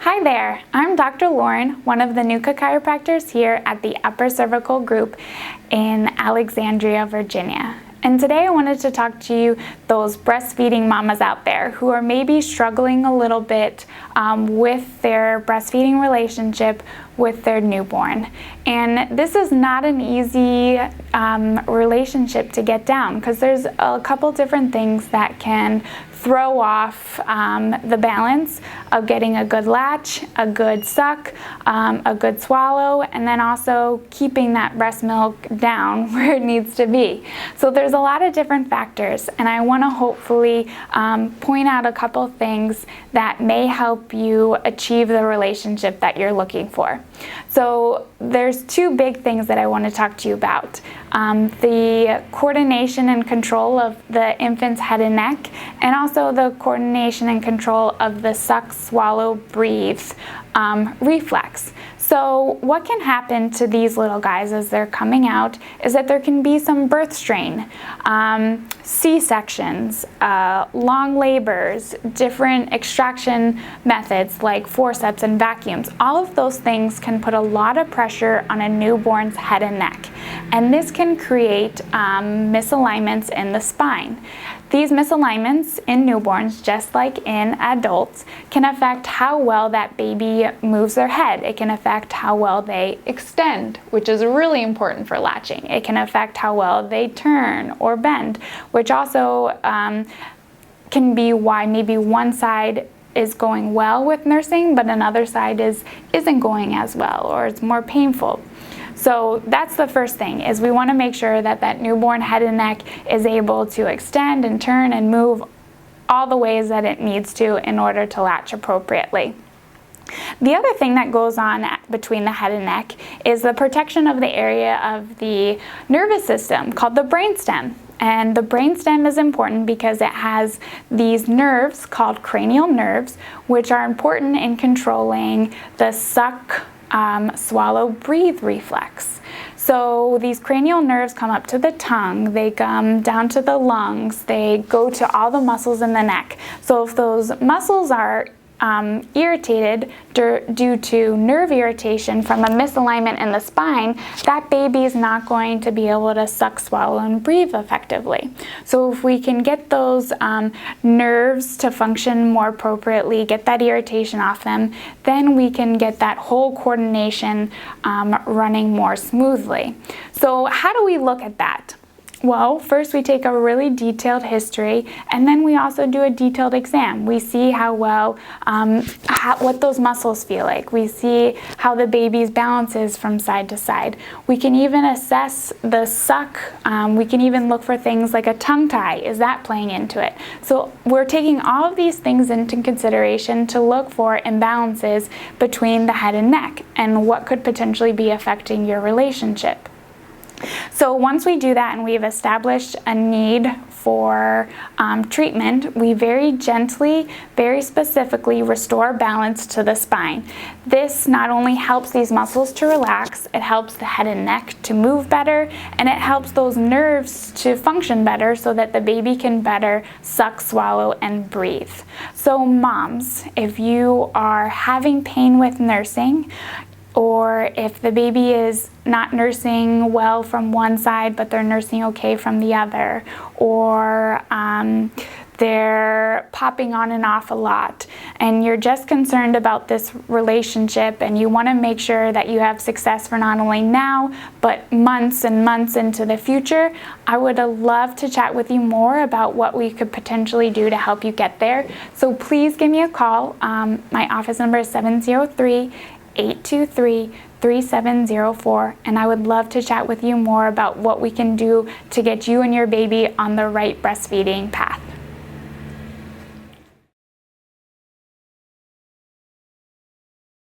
Hi there, I'm Dr. Lauren, one of the NUCCA chiropractors here at the Upper Cervical Group in Alexandria, Virginia. And today I wanted to talk to you, those breastfeeding mamas out there who are maybe struggling a little bit with their breastfeeding relationship with their newborn. And this is not an easy relationship to get down because there's a couple different things that can throw off the balance of getting a good latch, a good suck, a good swallow, and then also keeping that breast milk down where it needs to be. So there's a lot of different factors, and I want to hopefully point out a couple things that may help you achieve the relationship that you're looking for. So there's two big things that I want to talk to you about. The coordination and control of the infant's head and neck, and also the coordination and control of the suck, swallow, breathe reflex. So what can happen to these little guys as they're coming out is that there can be some birth strain, C-sections, long labors, different extraction methods like forceps and vacuums. All of those things can put a lot of pressure on a newborn's head and neck, and this can create misalignments in the spine. These misalignments in newborns, just like in adults, can affect how well that baby moves their head. It can affect how well they extend, which is really important for latching. It can affect how well they turn or bend, which also can be why maybe one side is going well with nursing, but another side isn't going as well, or it's more painful. So that's the first thing, is we want to make sure that that newborn head and neck is able to extend and turn and move all the ways that it needs to in order to latch appropriately. The other thing that goes on between the head and neck is the protection of the area of the nervous system called the brainstem. And the brainstem is important because it has these nerves called cranial nerves, which are important in controlling the suck, swallow, breathe reflex. So these cranial nerves come up to the tongue, they come down to the lungs, they go to all the muscles in the neck. So if those muscles are irritated due to nerve irritation from a misalignment in the spine, that baby is not going to be able to suck, swallow, and breathe effectively. So if we can get those nerves to function more appropriately, get that irritation off them, then we can get that whole coordination running more smoothly. So how do we look at that? Well, first we take a really detailed history, and then we also do a detailed exam. We see how well, what those muscles feel like. We see how the baby's balance is from side to side. We can even assess the suck. We can even look for things like a tongue tie. Is that playing into it? So we're taking all of these things into consideration to look for imbalances between the head and neck and what could potentially be affecting your relationship. So once we do that and we've established a need for treatment, we very gently, very specifically restore balance to the spine. This not only helps these muscles to relax, it helps the head and neck to move better, and it helps those nerves to function better so that the baby can better suck, swallow, and breathe. So moms, if you are having pain with nursing, or if the baby is not nursing well from one side but they're nursing okay from the other, or they're popping on and off a lot, and you're just concerned about this relationship and you want to make sure that you have success for not only now but months and months into the future, I would love to chat with you more about what we could potentially do to help you get there. So please give me a call. My office number is 703-823-3704, and I would love to chat with you more about what we can do to get you and your baby on the right breastfeeding path.